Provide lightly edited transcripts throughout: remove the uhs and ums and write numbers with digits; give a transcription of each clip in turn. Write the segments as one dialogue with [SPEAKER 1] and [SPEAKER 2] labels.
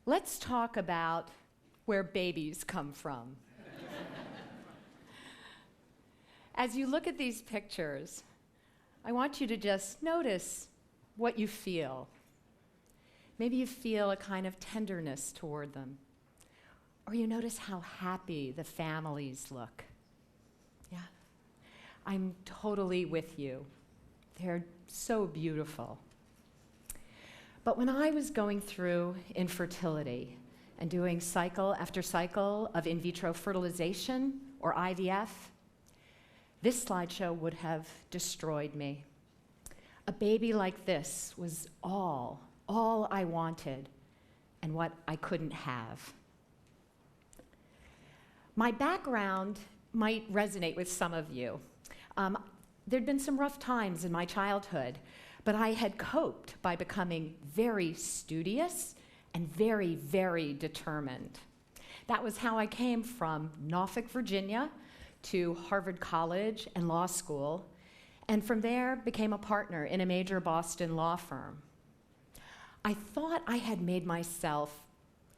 [SPEAKER 1] let's talk about where babies come from. As you look at these pictures, I want you to just notice what you feel. Maybe you feel a kind of tenderness toward them, or you notice how happy the families look. Yeah, I'm totally with you. They're so beautiful. But when I was going through infertility and doing cycle after cycle of in vitro fertilization, or IVF, this slideshow would have destroyed me. A baby like this was all I wanted and what I couldn't have. My background might resonate with some of you. There'd been some rough times in my childhood, but I had coped by becoming very studious and very, very determined. That was how I came from Norfolk, Virginia, to Harvard College and law school, and from there became a partner in a major Boston law firm. I thought I had made myself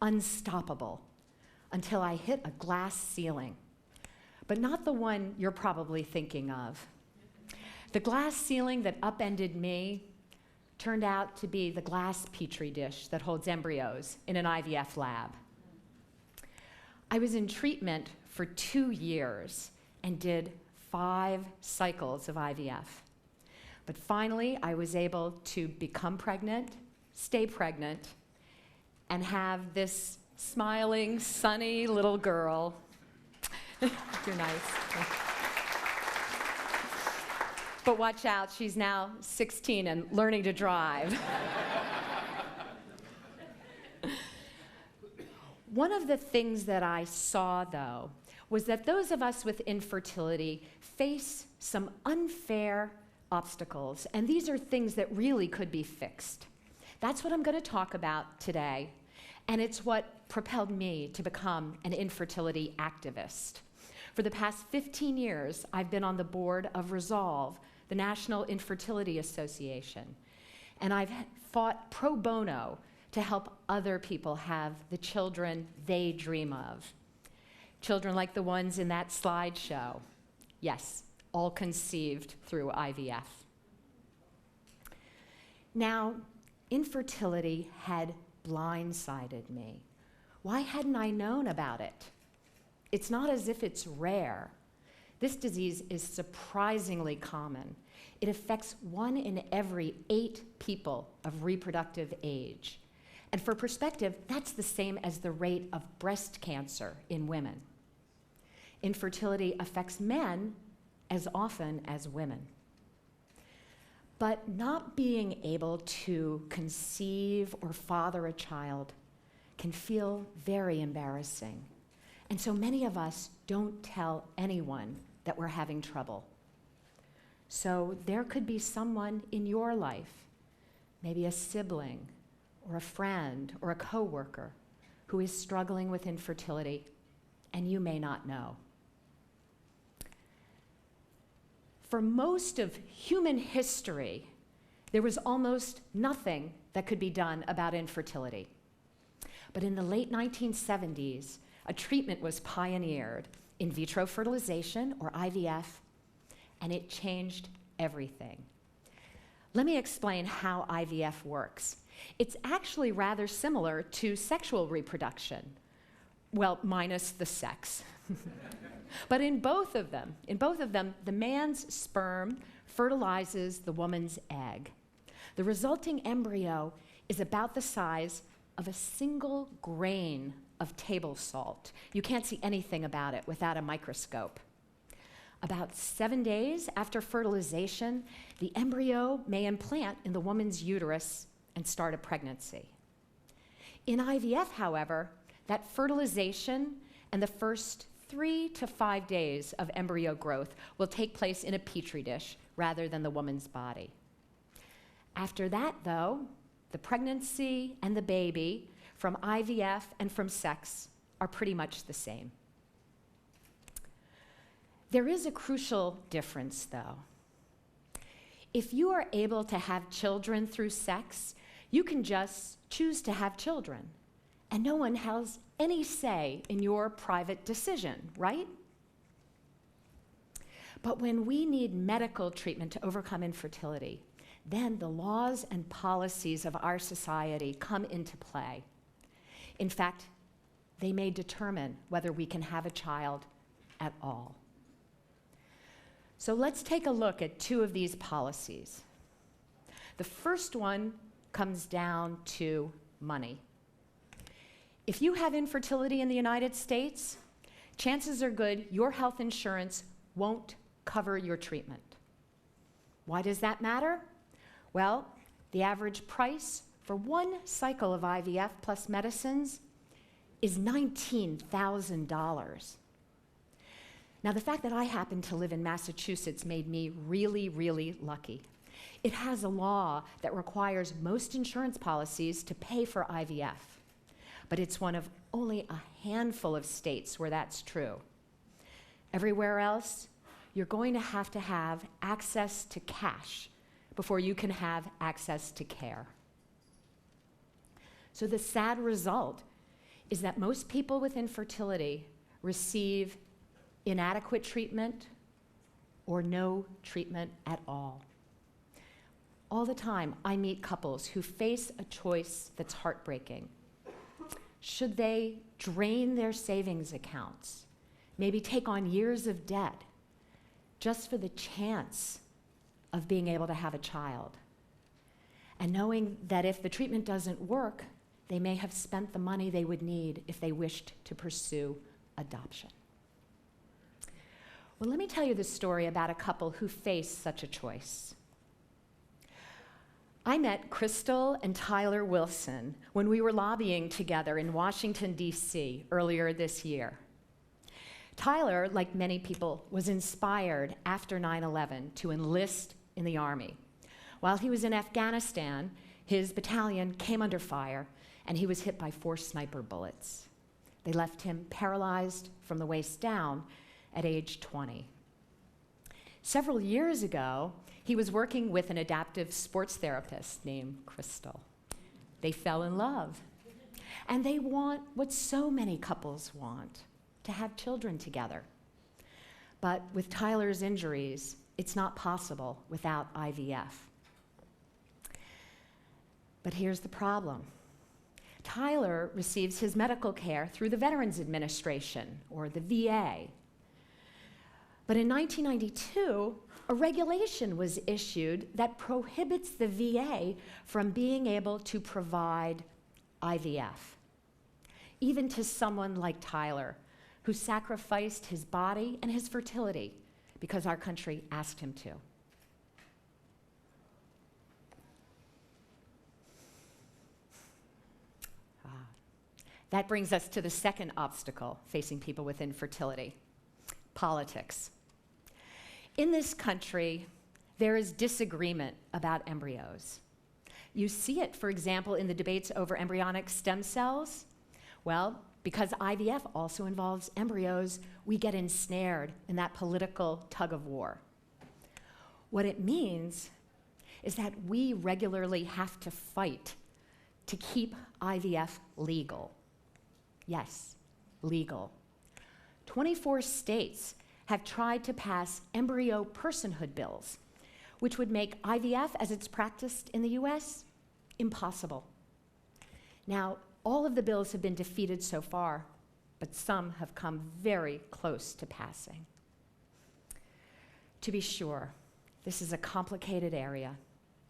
[SPEAKER 1] unstoppable until I hit a glass ceiling, but not the one you're probably thinking of. The glass ceiling that upended me turned out to be the glass petri dish that holds embryos in an IVF lab. I was in treatment for 2 years and did 5 cycles of IVF. But finally, I was able to become pregnant, stay pregnant, and have this smiling, sunny little girl. You're nice. But watch out, she's now 16 and learning to drive. One of the things that I saw, though, was that those of us with infertility face some unfair obstacles, and these are things that really could be fixed. That's what I'm going to talk about today, and it's what propelled me to become an infertility activist. For the past 15 years, I've been on the board of Resolve, the National Infertility Association, and I've fought pro bono to help other people have the children they dream of. Children like the ones in that slideshow. Yes, all conceived through IVF. Now, infertility had blindsided me. Why hadn't I known about it? It's not as if it's rare. This disease is surprisingly common. It affects 1 in every 8 people of reproductive age. And for perspective, that's the same as the rate of breast cancer in women. Infertility affects men as often as women. But not being able to conceive or father a child can feel very embarrassing. And so many of us don't tell anyone that we're having trouble. So there could be someone in your life, maybe a sibling or a friend or a coworker, who is struggling with infertility, and you may not know. For most of human history, there was almost nothing that could be done about infertility. But in the late 1970s, a treatment was pioneered, in vitro fertilization, or IVF, and it changed everything. Let me explain how IVF works. It's actually rather similar to sexual reproduction. Well, minus the sex. But in both of them, the man's sperm fertilizes the woman's egg. The resulting embryo is about the size of a single grain of table salt. You can't see anything about it without a microscope. About 7 days after fertilization, the embryo may implant in the woman's uterus and start a pregnancy. In IVF, however, that fertilization and the first 3 to 5 days of embryo growth will take place in a petri dish rather than the woman's body. After that, though, the pregnancy and the baby from IVF and from sex are pretty much the same. There is a crucial difference, though. If you are able to have children through sex, you can just choose to have children, and no one has any say in your private decision, right? But when we need medical treatment to overcome infertility, then the laws and policies of our society come into play. In fact, they may determine whether we can have a child at all. So let's take a look at two of these policies. The first one comes down to money. If you have infertility in the United States, chances are good your health insurance won't cover your treatment. Why does that matter? Well, the average price for one cycle of IVF plus medicines is $19,000. Now, the fact that I happen to live in Massachusetts made me really, really lucky. It has a law that requires most insurance policies to pay for IVF, but it's one of only a handful of states where that's true. Everywhere else, you're going to have access to cash before you can have access to care. So the sad result is that most people with infertility receive inadequate treatment or no treatment at all. All the time, I meet couples who face a choice that's heartbreaking. Should they drain their savings accounts, maybe take on years of debt, just for the chance of being able to have a child? And knowing that if the treatment doesn't work, they may have spent the money they would need if they wished to pursue adoption. Well, let me tell you the story about a couple who faced such a choice. I met Crystal and Tyler Wilson when we were lobbying together in Washington, D.C. earlier this year. Tyler, like many people, was inspired after 9/11 to enlist in the Army. While he was in Afghanistan, his battalion came under fire, and he was hit by 4 sniper bullets. They left him paralyzed from the waist down at age 20. Several years ago, he was working with an adaptive sports therapist named Crystal. They fell in love, and they want what so many couples want, to have children together. But with Tyler's injuries, it's not possible without IVF. But here's the problem. Tyler receives his medical care through the Veterans Administration, or the VA. But in 1992, a regulation was issued that prohibits the VA from being able to provide IVF, even to someone like Tyler, who sacrificed his body and his fertility because our country asked him to. That brings us to the second obstacle facing people with infertility: politics. In this country, there is disagreement about embryos. You see it, for example, in the debates over embryonic stem cells. Well, because IVF also involves embryos, we get ensnared in that political tug of war. What it means is that we regularly have to fight to keep IVF legal. Yes, legal. 24 states have tried to pass embryo personhood bills, which would make IVF, as it's practiced in the US, impossible. Now, all of the bills have been defeated so far, but some have come very close to passing. To be sure, this is a complicated area,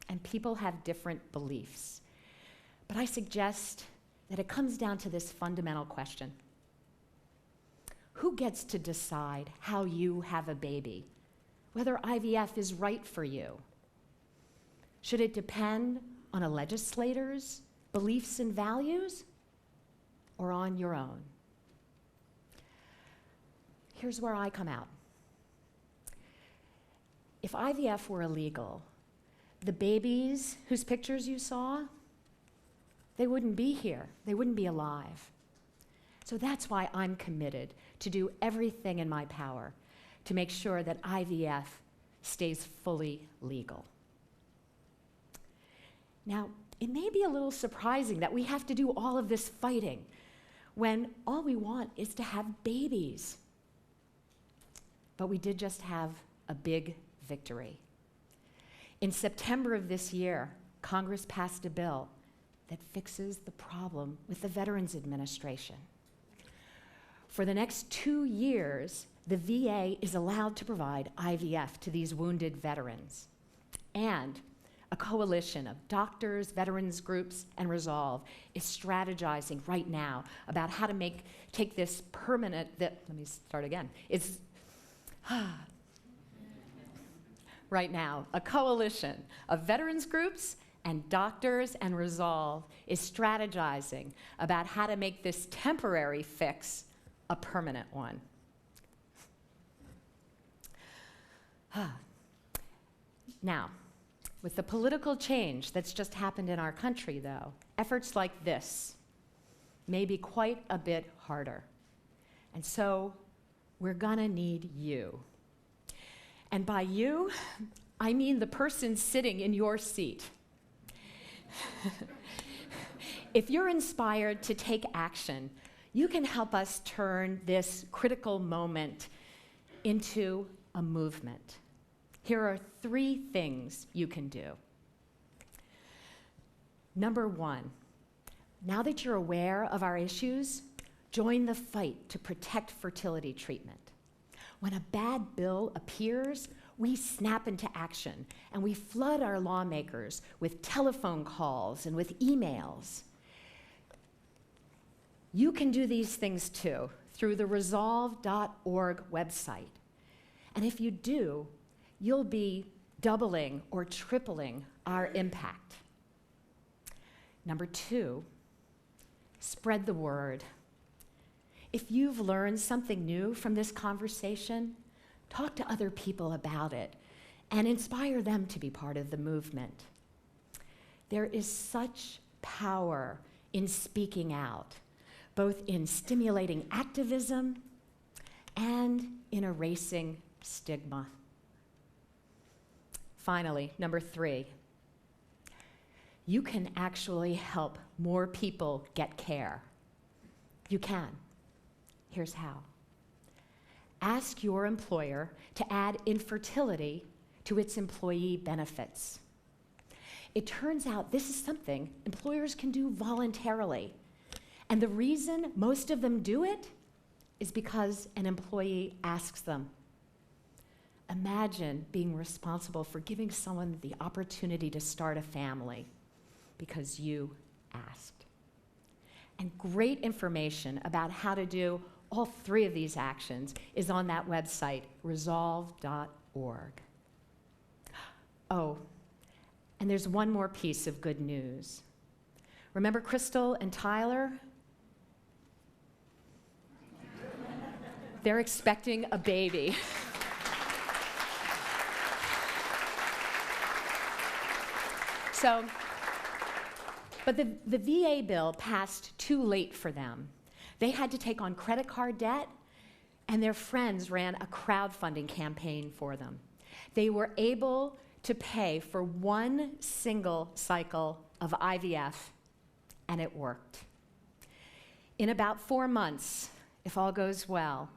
[SPEAKER 1] and people have different beliefs. But I suggest that it comes down to this fundamental question: who gets to decide how you have a baby, whether IVF is right for you? Should it depend on a legislator's beliefs and values, or on your own? Here's where I come out. If IVF were illegal, the babies whose pictures you saw, they wouldn't be here. They wouldn't be alive. So that's why I'm committed to do everything in my power to make sure that IVF stays fully legal. Now, it may be a little surprising that we have to do all of this fighting when all we want is to have babies. But we did just have a big victory. In September of this year, Congress passed a bill that fixes the problem with the Veterans Administration. For the next 2 years, the VA is allowed to provide IVF to these wounded veterans. And a coalition of doctors, veterans groups, and Resolve is strategizing right now about how to take this permanent, right now, a coalition of veterans groups and doctors and Resolve is strategizing about how to make this temporary fix a permanent one. Now, with the political change that's just happened in our country, though, efforts like this may be quite a bit harder. And so we're gonna need you. And by you, I mean the person sitting in your seat. If you're inspired to take action, you can help us turn this critical moment into a movement. Here are 3 things you can do. Number 1, now that you're aware of our issues, join the fight to protect fertility treatment. When a bad bill appears, we snap into action and we flood our lawmakers with telephone calls and with emails. You can do these things too through the resolve.org website. And if you do, you'll be doubling or tripling our impact. Number 2, spread the word. If you've learned something new from this conversation, talk to other people about it and inspire them to be part of the movement. There is such power in speaking out, both in stimulating activism and in erasing stigma. Finally, number 3, you can actually help more people get care. You can. Here's how. Ask your employer to add infertility to its employee benefits. It turns out this is something employers can do voluntarily. And the reason most of them do it is because an employee asks them. Imagine being responsible for giving someone the opportunity to start a family because you asked. And great information about how to do all 3 of these actions is on that website, resolve.org. Oh, and there's one more piece of good news. Remember Crystal and Tyler? They're expecting a baby. But the VA bill passed too late for them. They had to take on credit card debt, and their friends ran a crowdfunding campaign for them. They were able to pay for 1 single cycle of IVF, and it worked. In about 4 months, if all goes well,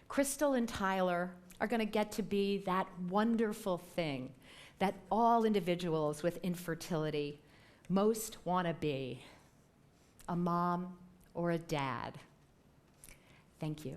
[SPEAKER 1] Crystal and Tyler are going to get to be that wonderful thing that all individuals with infertility most want to be, a mom or a dad. Thank you.